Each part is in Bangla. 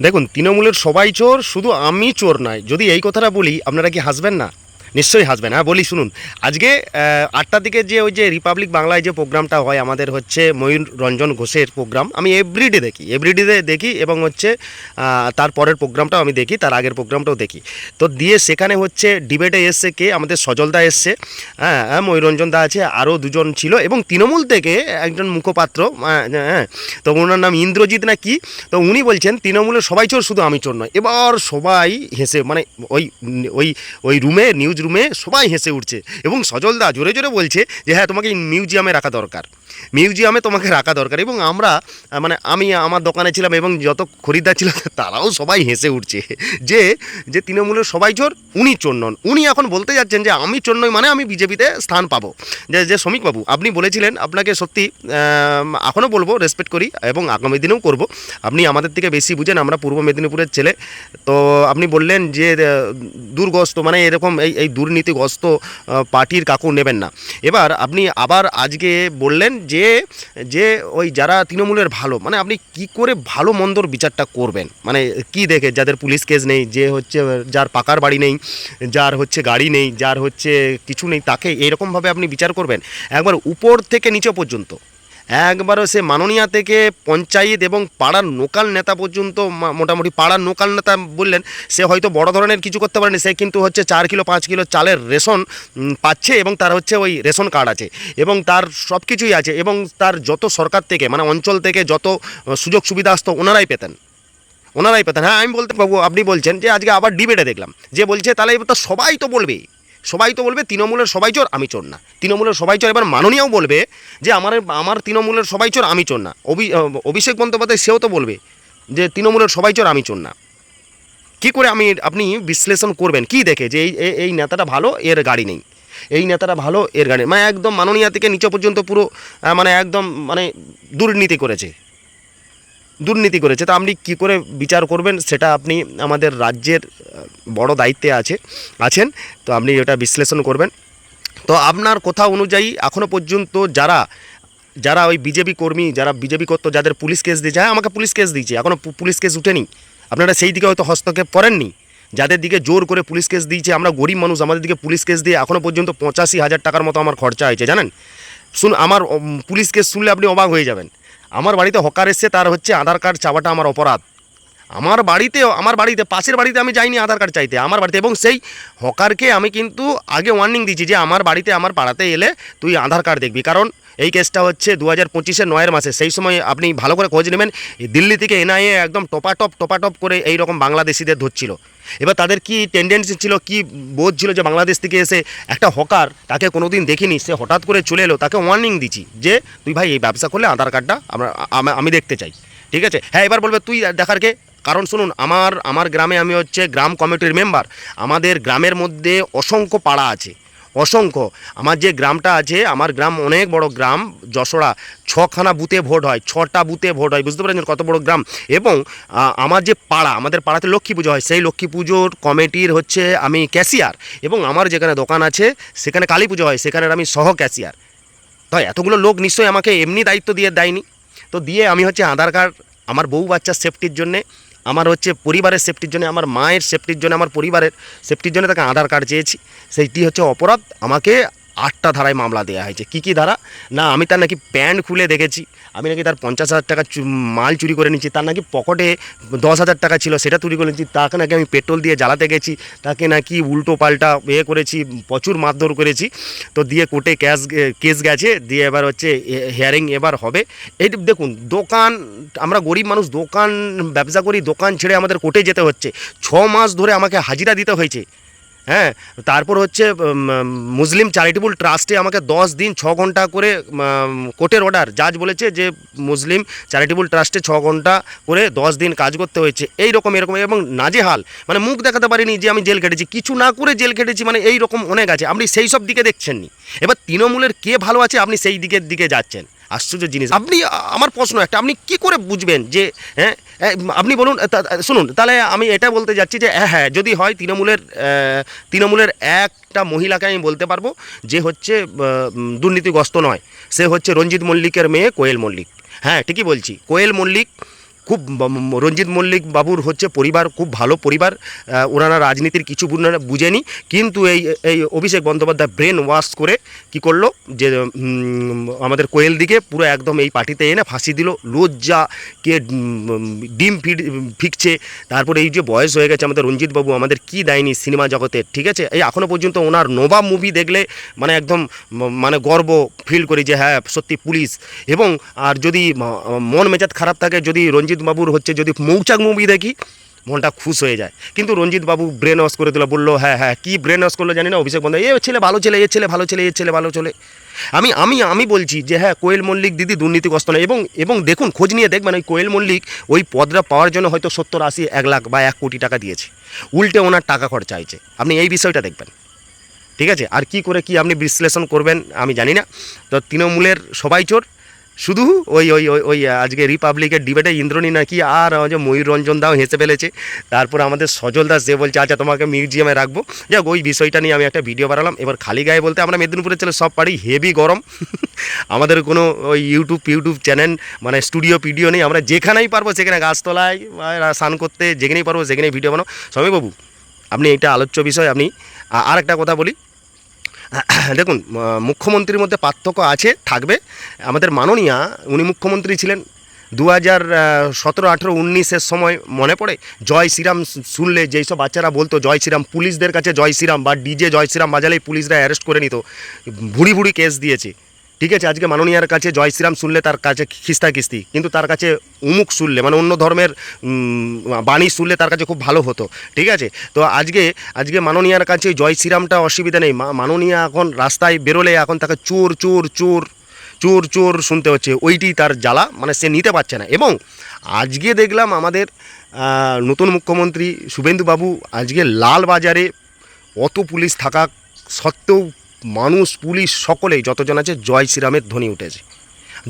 দেখুন, তৃণমূলের সবাই চোর, শুধু আমি চোর নয়। যদি এই কথাটা বলি আপনারা কি হাসবেন না? নিশ্চয়ই হাসবেন। হ্যাঁ, বলি শুনুন। আজকে ৮টার দিকে যে ওই যে রিপাবলিক বাংলায় যে প্রোগ্রামটা হয় আমাদের হচ্ছে ময়ূর রঞ্জন ঘোষের প্রোগ্রাম, আমি এভরিডে দেখি, দেখি এবং হচ্ছে তার পরের প্রোগ্রামটাও আমি দেখি, তার আগের প্রোগ্রামটাও দেখি। তো দিয়ে সেখানে হচ্ছে ডিবেটে এসছে কে, আমাদের সজলদা এসছে, হ্যাঁ হ্যাঁ, ময়ূরঞ্জন দা আছে, আরও দুজন ছিল এবং তৃণমূল থেকে একজন মুখপাত্র, হ্যাঁ, তো ওনার নাম ইন্দ্রজিৎ না কি। তো উনি বলছেন তৃণমূলের সবাই চোর, শুধু আমি চোর নয়। এবার সবাই হেসে, মানে ওই ওই ওই রুমে, নিউজ রুমে সবাই হেসে উঠছে এবং সজলদা জোরে জোরে বলছে যে হ্যাঁ, তোমাকে মিউজিয়ামে রাখা দরকার, মিউজিয়ামে তোমাকে রাখা দরকার। এবং আমরা মানে আমি আমার দোকানে ছিলাম এবং যত খরিদ্দার ছিল তারাও সবাই হেসে উঠছে যে যে তৃণমূলের সবাই চোর, উনি চোর নন। উনি এখন বলতে যাচ্ছেন যে আমি চোর নই মানে আমি বিজেপিতে স্থান পাবো। যে যে শ্রমিকবাবু আপনি বলেছিলেন, আপনাকে সত্যি এখনও বলবো রেসপেক্ট করি এবং আগামী দিনেও করব। আপনি আমাদের থেকে বেশি বুঝেন, আমরা পূর্ব মেদিনীপুরের ছেলে। তো আপনি বললেন যে দুর্গস্ত, মানে এরকম এই দুর্নীতিগ্রস্ত পার্টির কাকু নেবেন না। এবার আপনি আবার আজকে বললেন যে যে ওই যারা তৃণমূলের ভালো, মানে আপনি কি করে ভালো মন্দর বিচারটা করবেন? মানে কি দেখে, যাদের পুলিশ কেস নেই, যে হচ্ছে যার পাকার বাড়ি নেই, যার হচ্ছে গাড়ি নেই, যার হচ্ছে কিছু নেই, তাকে এইরকমভাবে আপনি বিচার করবেন? একবার উপর থেকে নিচে পর্যন্ত, একবারও সে মাননীয়া থেকে পঞ্চায়েত এবং পাড়ার লোকাল নেতা পর্যন্ত, মোটামুটি পাড়ার লোকাল নেতা বললেন, সে হয়তো বড় ধরনের কিছু করতে পারেনি, সে কিন্তু হচ্ছে 4 কিলো 5 কিলো চালের রেশন পাচ্ছে এবং তার হচ্ছে ওই রেশন কার্ড আছে এবং তার সব কিছুই আছে এবং তার যত সরকার থেকে, মানে অঞ্চল থেকে যত সুযোগ সুবিধা আসতো ওনারাই পেতেন, হ্যাঁ আমি বলতে পারবো। আপনি বলছেন যে আজকে আবার ডিবেটে দেখলাম যে বলছে তাহলে এবার তো সবাই তো বলবে তৃণমূলের সবাই চোর, আমি চোর না। তৃণমূলের সবাই চোর, এবার মাননীয়াও বলবে যে আমার তৃণমূলের সবাই চোর, আমি চোর না। অভিষেক বন্দ্যোপাধ্যায় সেও তো বলবে যে তৃণমূলের সবাই চোর, আমি চোর না। কী করে আপনি বিশ্লেষণ করবেন কি দেখে যে এই নেতাটা ভালো, এর গাড়ি নেই, এই নেতাটা ভালো, এর গাড়ি, মানে একদম মাননীয়া থেকে নিচে পর্যন্ত পুরো মানে একদম মানে দুর্নীতি করেছে। তো আপনি কী করে বিচার করবেন সেটা আপনি আমাদের রাজ্যের বড় দায়িত্বে আছেন, তো আপনি এটা বিশ্লেষণ করবেন। তো আপনার কথা অনুযায়ী এখনও পর্যন্ত যারা যারা ওই বিজেপি কর্মী, যারা বিজেপি করতো, যাদের পুলিশ কেস দিয়েছে, হ্যাঁ আমাকে পুলিশ কেস দিয়েছে, এখনও পুলিশ কেস উঠেনি, আপনারা সেই দিকে হয়তো হস্তক্ষেপ করেননি। যাদের দিকে জোর করে পুলিশ কেস দিয়েছে, আমরা গরিব মানুষ, আমাদের দিকে পুলিশ কেস দিয়ে এখনও পর্যন্ত 85,000 টাকার মতো আমার খরচা হয়েছে জানেন। আমার পুলিশ কেস শুনলে আপনি অবাক হয়ে যাবেন। আমার বাড়িতে হকার এসছে, তার হচ্ছে আধার কার্ড চাওয়াটা আমার অপরাধ। আমার বাড়িতে পাশের বাড়িতে আমি যাইনি আধার কার্ড চাইতে, আমার বাড়িতে। এবং সেই হকারকে আমি কিন্তু আগে ওয়ার্নিং দিয়েছি যে আমার বাড়িতে, আমার পাড়াতে এলে তুই আধার কার্ড দেখবি, কারণ এই কেসটা হচ্ছে 2025-এর 9 মাসে। সেই সময় আপনি ভালো করে খোঁজ নেবেন, দিল্লি থেকে এনআইএ একদম টপাটপ করে এই রকম বাংলাদেশিদের ধরছিল। এবার তাদের কি টেন্ডেন্সি ছিল, কি বোধ ছিল যে বাংলাদেশ থেকে এসে একটা হকার, তাকে কোনোদিন দেখিনি, সে হঠাৎ করে চলে এলো, তাকে ওয়ার্নিং দিচ্ছি যে তুই ভাই এই ব্যবসা করলে আধার কার্ডটা আমি দেখতে চাই, ঠিক আছে? হ্যাঁ, এবার বলবে তুই দেখার কে? কারণ শুনুন, আমার গ্রামে আমি হচ্ছে গ্রাম কমিটির মেম্বার। আমাদের গ্রামের মধ্যে অসংখ্য পাড়া আছে, অসংখ্য। আমার যে গ্রামটা আছে, আমার গ্রাম অনেক বড় গ্রাম, যশোড়া। 6খানা বুথে ভোট হয়, 6টা বুথে ভোট হয়, বুঝতে পারছেন কত বড় গ্রাম। এবং আমার যে পাড়া, আমাদের পাড়াতে লক্ষ্মী পুজো হয়, সেই লক্ষ্মী পুজোর কমিটির হচ্ছে আমি ক্যাশিয়ার। এবং আমার যেখানে দোকান আছে সেখানে কালী পুজো হয়, সেখানের আমি সহ ক্যাশিয়ার। তো এতগুলো লোক নিশ্চয়ই আমাকে এমনি দায়িত্ব দেয়নি। তো দিয়ে আমি হচ্ছে আধার কার্ড আমার বউ বাচ্চার সেফটির জন্যে, আমার হচ্ছে পরিবারের সেফটির জন্য, আমার মায়ের সেফটির জন্য, আমার পরিবারের সেফটির জন্য তাকে আধার কার্ড চেয়েছি। সেইটি হচ্ছে অপরাধ। আমাকে 8টা ধারায় মামলা দেওয়া হয়েছে। কী ধারা? না, আমি তার নাকি প্যান্ট খুলে দেখেছি, আমি নাকি তার 50,000 টাকা মাল চুরি করে নিচ্ছি, তার নাকি পকেটে 10,000 টাকা ছিল, সেটা চুরি করে নিচ্ছি, তাকে নাকি আমি পেট্রোল দিয়ে জ্বালাতে গেছি, তাকে নাকি উল্টো পাল্টা করেছি, প্রচুর মারধর করেছি। তো দিয়ে কোর্টে কেস গেছে, দিয়ে এবার হচ্ছে হিয়ারিং এবার হবে। এই দেখুন, দোকান, আমরা গরিব মানুষ, দোকান ব্যবসা করি, দোকান ছেড়ে আমাদের কোর্টে যেতে হচ্ছে। 6 মাস ধরে আমাকে হাজিরা দিতে হয়েছে। হ্যাঁ, তারপর হচ্ছে মুসলিম চ্যারিটেবল ট্রাস্টে আমাকে 10 দিন 6 ঘন্টা করে কোর্টের অর্ডার, জাজ বলেছে যে মুসলিম চ্যারিটেবল ট্রাস্টে 6 ঘন্টা করে 10 দিন কাজ করতে হয়েছে। এরকম এবং নাজেহাল, মানে মুখ দেখাতে পারিনি যে আমি জেল কেটেছি, কিছু না করে জেল কেটেছি, মানে এই রকম অনেক আছে। আপনি সেই সব দিকে দেখছেননি। এবার তৃণমূলের কে ভালো আছে আপনি সেই দিকে যাচ্ছেন, আশ্চর্য জিনিস। আপনি, আমার প্রশ্ন একটা, আপনি কি করে বুঝবেন যে হ্যাঁ, আপনি বলুন। শুনুন, তাহলে আমি এটা বলতে যাচ্ছি যে হ্যাঁ, যদি হয় তৃণমূলের একটা মহিলাকে আমি বলতে পারবো যে হচ্ছে দুর্নীতিগ্রস্ত নয়, সে হচ্ছে রঞ্জিত মল্লিকের মেয়ে কোয়েল মল্লিক। হ্যাঁ, ঠিকই বলছি, কোয়েল মল্লিক খুব রঞ্জিত মল্লিক বাবুর হচ্ছে পরিবার খুব ভালো পরিবার, ওনারা রাজনীতির কিছু বুঝেনি, কিন্তু এই এই অভিষেক বন্দ্যোপাধ্যায় ব্রেন ওয়াশ করে কি করলো যে আমাদের কোয়েল দিকে পুরো একদম এই পার্টিতে এনে ফাঁসি দিল। লজ্জা কে ডিম ফিকছে। তারপরে এই যে বয়স হয়ে গেছে আমাদের রঞ্জিত বাবু আমাদের কি দেয়নি সিনেমা জগতে, ঠিক আছে। এই এখনও পর্যন্ত ওনার নবাব মুভি দেখলে মানে একদম মানে গর্ব ফিল করি যে হ্যাঁ সত্যি পুলিশ। এবং আর যদি মন মেজাজ খারাপ থাকে, যদি রঞ্জিত বাবুর হচ্ছে যদি মৌচাক মুভি দেখি মনটা খুশ হয়ে যায়। কিন্তু রঞ্জিত বাবু ব্রেন ওয়াশ করে দিল, বললো হ্যাঁ হ্যাঁ কী ব্রেন ওয়াশ করলো জানি না অভিষেক বন্দ্যোপাধ্যায়, এ ছেলে ভালো ছেলে, এ ছেলে ভালো ছেলে, এ ছেলে ভালো ছেলে। আমি আমি আমি বলছি যে হ্যাঁ কোয়েল মল্লিক দিদি দুর্নীতিগ্রস্ত নয়। এবং দেখুন খোঁজ নিয়ে দেখবেন ওই কোয়েল মল্লিক ওই পদটা পাওয়ার জন্য হয়তো 70-80 1 লাখ বা 1 কোটি টাকা দিয়েছে, উল্টে ওনার টাকা খরচা হয়েছে। আপনি এই বিষয়টা দেখবেন, ঠিক আছে। আর কি করে কি আপনি বিশ্লেষণ করবেন আমি জানি না। তো তৃণমূলের সবাই চোর, শুধু ওই ওই ওই ওই আজকে রিপাবলিকের ডিবেটে ইন্দ্রনী নাকি আর যে ময়ূর রঞ্জন দাও হেসে ফেলেছে। তারপর আমাদের সজল দাস যে বলছে আচ্ছা তোমাকে মিউজিয়ামে রাখবো। যাক ওই বিষয়টা নিয়ে আমি একটা ভিডিও বানালাম। এবার খালি গায়ে বলতে আমরা মেদিনীপুরের ছেলে সব পারি, হেভি গরম। আমাদের কোনো ওই ইউটিউব চ্যানেল মানে স্টুডিও পিডিও নেই, আমরা যেখানেই পারবো সেখানে গাছতলায় স্নান করতে যেখানেই পারবো সেখানেই ভিডিও বানাও। সমীরবাবু আপনি এটা আলোচ্য বিষয়। আপনি আর একটা কথা বলি, দেখুন মুখ্যমন্ত্রীর মধ্যে পার্থক্য আছে, থাকবে। আমাদের মাননীয়া উনি মুখ্যমন্ত্রী ছিলেন 2017, 18, 19-এর সময় মনে পড়ে জয় শ্রীরাম শুনলে যেই সব বাচ্চারা বলতো জয় শ্রীরাম, পুলিশদের কাছে জয় শ্রীরাম বা ডিজে জয় শ্রীরাম বাজালেই পুলিশরা অ্যারেস্ট করে নিত, ভুড়ি ভুড়ি কেস দিয়েছে, ঠিক আছে। আজকে মাননীয়ার কাছে জয় শ্রীরাম শুনলে তার কাছে খিস্তা কিস্তি, কিন্তু তার কাছে উমুক শুনলে মানে অন্য ধর্মের বাণী শুনলে তার কাছে খুব ভালো হতো, ঠিক আছে। তো আজকে মাননীয়ার কাছে জয় শ্রীরামটা অসুবিধা নেই। মাননীয়া এখন রাস্তায় বেরোলে এখন তাকে চোর চোর চোর চোর চোর শুনতে হচ্ছে, ওইটি তার জ্বালা, মানে সে নিতে পারছে না। এবং আজকে দেখলাম আমাদের নতুন মুখ্যমন্ত্রী শুভেন্দুবাবু আজকে লালবাজারে অত পুলিশ থাকা সত্ত্বেও মানুষ পুলিশ সকলেই যতজন আছে জয় শ্রীরামের ধ্বনি উঠেছে,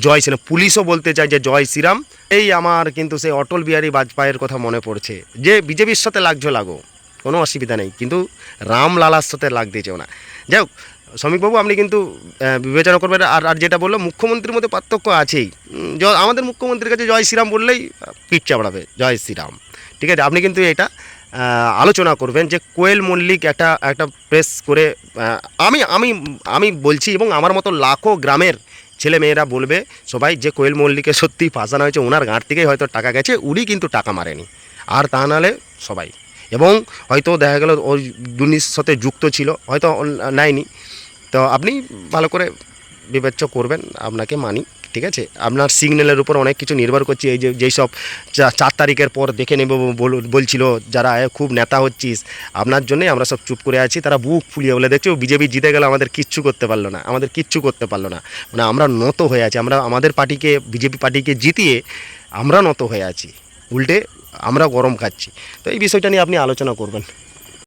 জয় শ্রীরাম। পুলিশও বলতে চায় যে জয় শ্রীরাম। এই আমার কিন্তু সেই অটল বিহারী বাজপেয়ীর কথা মনে পড়ছে, যে বিজেপির সাথে লাগছো লাগো, কোনো অসুবিধা নেই, কিন্তু রামলালার সাথে লাগতে চাও না। যাই হোক শ্রমিকবাবু আপনি কিন্তু বিবেচনা করবেন। আর যেটা বললো মুখ্যমন্ত্রীর মধ্যে পার্থক্য আছেই। আমাদের মুখ্যমন্ত্রীর কাছে জয় শ্রীরাম বললেই পিঠ চাপড়াবে জয় শ্রীরাম, ঠিক আছে। আপনি কিন্তু এটা আলোচনা করবেন যে কোয়েল মল্লিক একটা প্রেস করে আমি আমি আমি বলছি, এবং আমার মতো লাখো গ্রামের ছেলে মেয়েরা বলবে সবাই যে কোয়েল মল্লিকে সত্যিই ফাঁসানো হয়েছে, ওনার গাঁট থেকেই হয়তো টাকা গেছে, উনি কিন্তু টাকা মারেনি, আর তা নাহলে সবাই। এবং হয়তো দেখা গেল ওই দুর্নীতির সাথে যুক্ত ছিল, হয়তো নেয়নি। তো আপনি ভালো করে বিবেচ্য করবেন, আপনাকে মানি, ঠিক আছে। আপনার সিগন্যালের উপর অনেক কিছু নির্ভর করছে। এই যে যেই সব 4 তারিখের পর দেখে নেব বলছিল যারা খুব নেতা হচ্ছিস, আপনার জন্যই আমরা সব চুপ করে আছি। তারা বুক ফুলিয়ে বলে দেখছো বিজেপি জিতে গেল, আমাদের কিচ্ছু করতে পারলো না, মানে আমরা নত হয়ে আছি। আমরা আমাদের পার্টিকে বিজেপি পার্টিকে জিতিয়ে আমরা নত হয়ে আছি, উল্টে আমরা গরম খাচ্ছি। তো এই বিষয়টা নিয়ে আপনি আলোচনা করবেন।